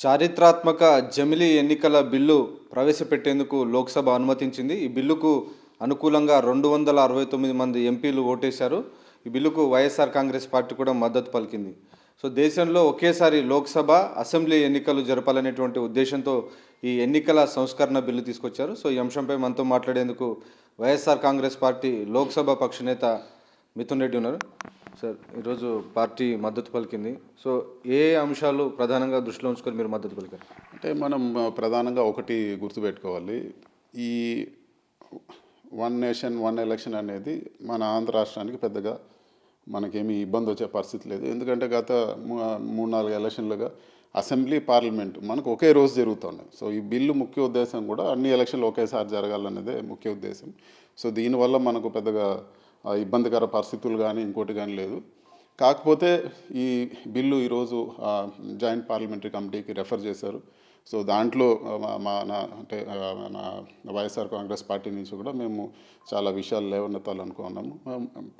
చారిత్రాత్మక జమిలీ ఎన్నికల బిల్లు ప్రవేశపెట్టేందుకు లోక్సభ అనుమతించింది. ఈ బిల్లుకు అనుకూలంగా 269 మంది ఎంపీలు ఓటేశారు. ఈ బిల్లుకు వైఎస్ఆర్ కాంగ్రెస్ పార్టీ కూడా మద్దతు పలికింది. సో దేశంలో ఒకేసారి లోక్సభ, అసెంబ్లీ ఎన్నికలు జరపాలనేటువంటి ఉద్దేశంతో ఈ ఎన్నికల సంస్కరణ బిల్లు తీసుకొచ్చారు. సో ఈ అంశంపై మనతో మాట్లాడేందుకు వైఎస్ఆర్ కాంగ్రెస్ పార్టీ లోక్సభ పక్ష నేత మిథున్ రెడ్డి ఉన్నారు. సార్, ఈరోజు పార్టీ మద్దతు పలికింది. సో ఏ అంశాలు ప్రధానంగా దృష్టిలో ఉంచుకొని మీరు మద్దతు పలికారు? అంటే మనం ప్రధానంగా ఒకటి గుర్తుపెట్టుకోవాలి. ఈ వన్ నేషన్ వన్ ఎలక్షన్ అనేది మన ఆంధ్ర రాష్ట్రానికి పెద్దగా మనకేమీ ఇబ్బంది వచ్చే పరిస్థితి లేదు. ఎందుకంటే గత 3-4 ఎలక్షన్లుగా అసెంబ్లీ, పార్లమెంట్ మనకు ఒకే రోజు జరుగుతున్నాయి. సో ఈ బిల్లు ముఖ్య ఉద్దేశం కూడా అన్ని ఎలక్షన్లు ఒకేసారి జరగాలన్నదే ముఖ్య ఉద్దేశం. సో దీనివల్ల మనకు పెద్దగా ఇబ్బందికర పరిస్థితులు కానీ ఇంకోటి కానీ లేదు. కాకపోతే ఈ బిల్లు ఈరోజు జాయింట్ పార్లమెంటరీ కమిటీకి రెఫర్ చేశారు. సో దాంట్లో అంటే మన వైఎస్ఆర్ కాంగ్రెస్ పార్టీ నుంచి కూడా మేము చాలా విషయాలు లేవనెత్తాలనుకున్నాము.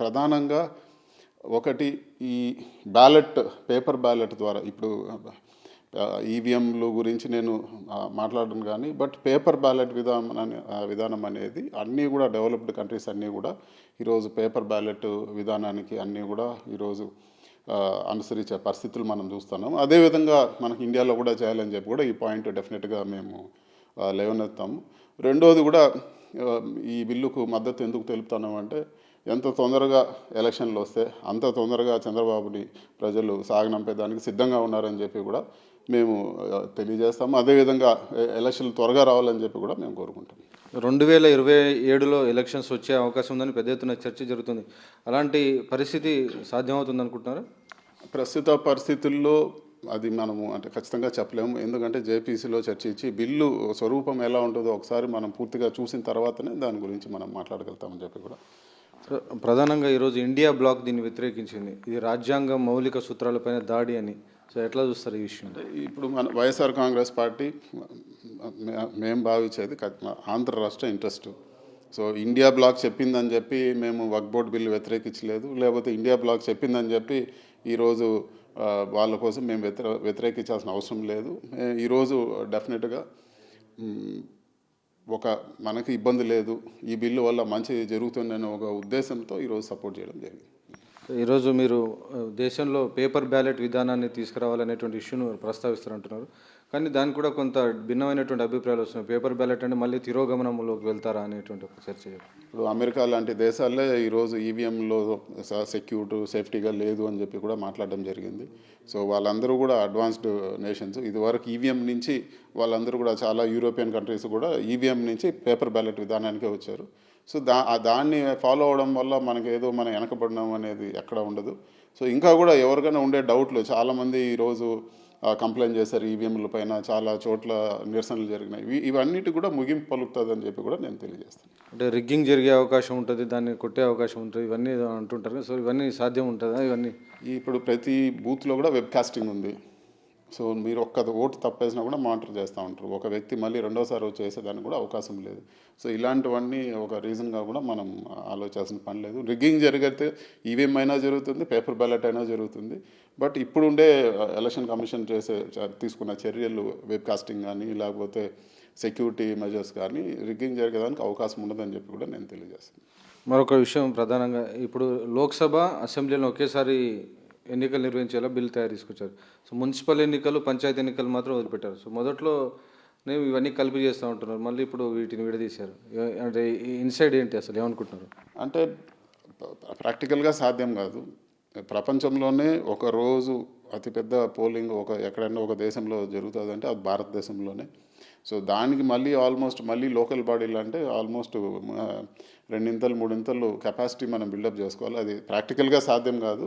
ప్రధానంగా ఒకటి, ఈ పేపర్ బ్యాలెట్ ద్వారా ఇప్పుడు ఈవీఎంలు గురించి నేను మాట్లాడను కానీ, బట్ పేపర్ బ్యాలెట్ విధానం అనేది అన్నీ కూడా డెవలప్డ్ కంట్రీస్ అన్నీ కూడా ఈరోజు పేపర్ బ్యాలెట్ విధానానికి అన్నీ కూడా ఈరోజు అనుసరించే పరిస్థితులు మనం చూస్తున్నాము. అదేవిధంగా మనకి ఇండియాలో కూడా చేయాలని చెప్పి కూడా ఈ పాయింట్ డెఫినెట్గా మేము లేవనెత్తాము. రెండోది కూడా ఈ బిల్లుకు మద్దతు ఎందుకు తెలుపుతున్నామంటే, ఎంత తొందరగా ఎలక్షన్లు వస్తే అంత తొందరగా చంద్రబాబుని ప్రజలు సాగనంపేదానికి సిద్ధంగా ఉన్నారని చెప్పి కూడా మేము తెలియజేస్తాము. అదేవిధంగా ఎలక్షన్లు త్వరగా రావాలని చెప్పి కూడా మేము కోరుకుంటాం. 2027లో ఎలక్షన్స్ వచ్చే అవకాశం ఉందని పెద్ద ఎత్తున చర్చ జరుగుతుంది. అలాంటి పరిస్థితి సాధ్యమవుతుంది అనుకుంటున్నారా? ప్రస్తుత పరిస్థితుల్లో అది మనము అంటే ఖచ్చితంగా చెప్పలేము. ఎందుకంటే జేపీసీలో చర్చించి బిల్లు స్వరూపం ఎలా ఉంటుందో ఒకసారి మనం పూర్తిగా చూసిన తర్వాతనే దాని గురించి మనం మాట్లాడగలుగుతామని చెప్పి కూడా. ప్రధానంగా ఈరోజు ఇండియా బ్లాక్ దీన్ని వ్యతిరేకించింది. ఇది రాజ్యాంగ మౌలిక సూత్రాలపైన దాడి అని. సో ఎట్లా చూస్తారు ఈ విషయం? ఇప్పుడు మన వైఎస్ఆర్ కాంగ్రెస్ పార్టీ మేము భావించేది ఆంధ్ర రాష్ట్ర ఇంట్రెస్ట్. సో ఇండియా బ్లాక్ చెప్పిందని చెప్పి మేము వక్ఫ్ బోర్డు బిల్లు వ్యతిరేకించలేదు, లేకపోతే ఇండియా బ్లాక్ చెప్పిందని చెప్పి ఈరోజు వాళ్ళ కోసం మేము వ్యతిరేకించాల్సిన అవసరం లేదు. ఈరోజు డెఫినెట్గా మనకి ఇబ్బంది లేదు, ఈ బిల్లు వల్ల మంచి జరుగుతుందనే ఒక ఉద్దేశంతో ఈరోజు సపోర్ట్ చేయడం జరిగింది. ఈరోజు మీరు దేశంలో పేపర్ బ్యాలెట్ విధానాన్ని తీసుకురావాలనేటువంటి ఇష్యూను ప్రస్తావిస్తారంటున్నారు. కానీ దానికి కూడా కొంత భిన్నమైనటువంటి అభిప్రాయాలు వస్తున్నాయి. పేపర్ బ్యాలెట్ అంటే మళ్ళీ తిరోగమనంలోకి వెళ్తారా అనేటువంటి ఒక చర్చ. ఇప్పుడు అమెరికా లాంటి దేశాలే ఈరోజు ఈవీఎంలో సేఫ్టీగా లేదు అని చెప్పి కూడా మాట్లాడడం జరిగింది. సో వాళ్ళందరూ కూడా అడ్వాన్స్డ్ నేషన్స్. ఇదివరకు ఈవీఎం నుంచి వాళ్ళందరూ కూడా చాలా యూరోపియన్ కంట్రీస్ కూడా ఈవీఎం నుంచి పేపర్ బ్యాలెట్ విధానానికే వచ్చారు. సో దాన్ని ఫాలో అవడం వల్ల మనకి ఏదో మనం వెనకబడినాం అనేది ఎక్కడ ఉండదు. సో ఇంకా కూడా ఎవరికైనా ఉండే డౌట్లు, చాలామంది ఈరోజు కంప్లైంట్ చేశారు ఈవీఎంల పైన, చాలా చోట్ల నిరసనలు జరిగినాయి. ఇవన్నిటి కూడా ముగింపు పలుకుతుంది అని చెప్పి కూడా నేను తెలియజేస్తాను. అంటే రిగ్గింగ్ జరిగే అవకాశం ఉంటుంది, దాన్ని కొట్టే అవకాశం ఉంటుంది, ఇవన్నీ అంటుంటారు. సో ఇవన్నీ సాధ్యం ఉంటుందా? ఇవన్నీ ఇప్పుడు ప్రతి బూత్లో కూడా వెబ్ కాస్టింగ్ ఉంది. సో మీరు ఒక్క ఓటు తప్పేసినా కూడా మానిటర్ చేస్తూ ఉంటారు. ఒక వ్యక్తి మళ్ళీ రెండోసారి వచ్చి చేసేదానికి కూడా అవకాశం లేదు. సో ఇలాంటివన్నీ ఒక రీజన్గా కూడా మనం ఆలోచించాల్సిన పని లేదు. రిగ్గింగ్ జరిగితే ఈవీఎం అయినా జరుగుతుంది, పేపర్ బ్యాలెట్ అయినా జరుగుతుంది. బట్ ఇప్పుడుండే ఎలక్షన్ కమిషన్ తీసుకున్న చర్యలు, వెబ్ కాస్టింగ్ కానీ లేకపోతే సెక్యూరిటీ మెజర్స్ కానీ రిగ్గింగ్ జరిగేదానికి అవకాశం ఉండదని చెప్పి కూడా నేను తెలియజేస్తాను. మరొక విషయం, ప్రధానంగా ఇప్పుడు లోక్సభ, అసెంబ్లీలో ఒకేసారి ఎన్నికలు నిర్వహించేలా బిల్లు తయారు తీసుకొచ్చారు. సో మున్సిపల్ ఎన్నికలు, పంచాయతీ ఎన్నికలు మాత్రం వదిలిపెట్టారు. సో మొదట్లో నేను ఇవన్నీ కలిపి చేస్తూ ఉంటున్నారు, మళ్ళీ ఇప్పుడు వీటిని విడదీశారు. అంటే ఇన్సైడ్ ఏంటి, అసలు ఏమనుకుంటున్నారు? అంటే ప్రాక్టికల్గా సాధ్యం కాదు. ప్రపంచంలోనే ఒక రోజు అతిపెద్ద పోలింగ్ ఎక్కడైనా ఒక దేశంలో జరుగుతుంది అంటే అది భారతదేశంలోనే. సో దానికి మళ్ళీ లోకల్ బాడీలు అంటే ఆల్మోస్ట్ 2-3 కెపాసిటీ మనం బిల్డప్ చేసుకోవాలి. అది ప్రాక్టికల్గా సాధ్యం కాదు.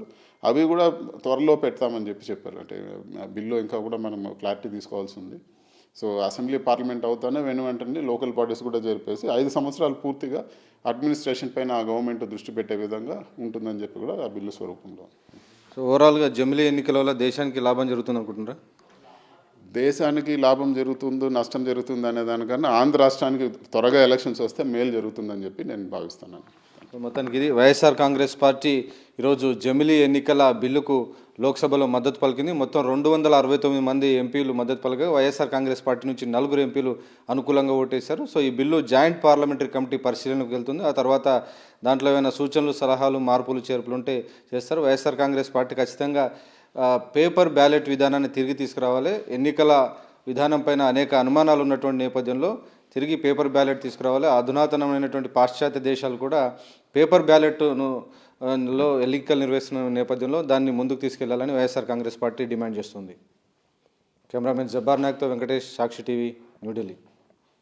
అవి కూడా త్వరలో పెడతామని చెప్పారు. అంటే బిల్లు ఇంకా కూడా మనం క్లారిటీ తీసుకోవాల్సి ఉంది. సో అసెంబ్లీ, పార్లమెంట్ అవుతానే వెంటనే లోకల్ బాడీస్ కూడా జరిపేసి 5 సంవత్సరాలు పూర్తిగా అడ్మినిస్ట్రేషన్ పైన ఆ గవర్నమెంట్ దృష్టి పెట్టే విధంగా ఉంటుందని చెప్పి కూడా ఆ బిల్లు స్వరూపంలో. సో ఓవరాల్గా జమిలీ ఎన్నికల వల్ల దేశానికి లాభం జరుగుతుంది అనుకుంటున్నారా? దేశానికి లాభం జరుగుతుందో నష్టం జరుగుతుంది అనే దానికన్నా ఆంధ్ర రాష్ట్రానికి త్వరగా ఎలక్షన్స్ వస్తే మేలు జరుగుతుందని చెప్పి నేను భావిస్తున్నాను. మొత్తానికి ఇది వైఎస్ఆర్ కాంగ్రెస్ పార్టీ ఈరోజు జమిలీ ఎన్నికల బిల్లుకు లోక్సభలో మద్దతు పలికింది. మొత్తం 269 మంది ఎంపీలు మద్దతు పలికారు. వైఎస్ఆర్ కాంగ్రెస్ పార్టీ నుంచి 4 ఎంపీలు అనుకూలంగా ఓటేశారు. సో ఈ బిల్లు జాయింట్ పార్లమెంటరీ కమిటీ పరిశీలనకు వెళ్తుంది. ఆ తర్వాత దాంట్లో ఏమైనా సూచనలు, సలహాలు, మార్పులు, చేర్పులు ఉంటే చేస్తారు. వైఎస్ఆర్ కాంగ్రెస్ పార్టీ ఖచ్చితంగా పేపర్ బ్యాలెట్ విధానాన్ని తిరిగి తీసుకురావాలి. ఎన్నికల విధానం పైన అనేక అనుమానాలు ఉన్నటువంటి నేపథ్యంలో తిరిగి పేపర్ బ్యాలెట్ తీసుకురావాలి. అధునాతనమైనటువంటి పాశ్చాత్య దేశాలు కూడా పేపర్ బ్యాలెట్ను లో ఎన్నికలు నిర్వహిస్తున్న నేపథ్యంలో దాన్ని ముందుకు తీసుకెళ్లాలని వైఎస్ఆర్ కాంగ్రెస్ పార్టీ డిమాండ్ చేస్తుంది. కెమెరామెన్ జబ్బార్ నాయక్తో వెంకటేష్, సాక్షి టీవీ, న్యూఢిల్లీ.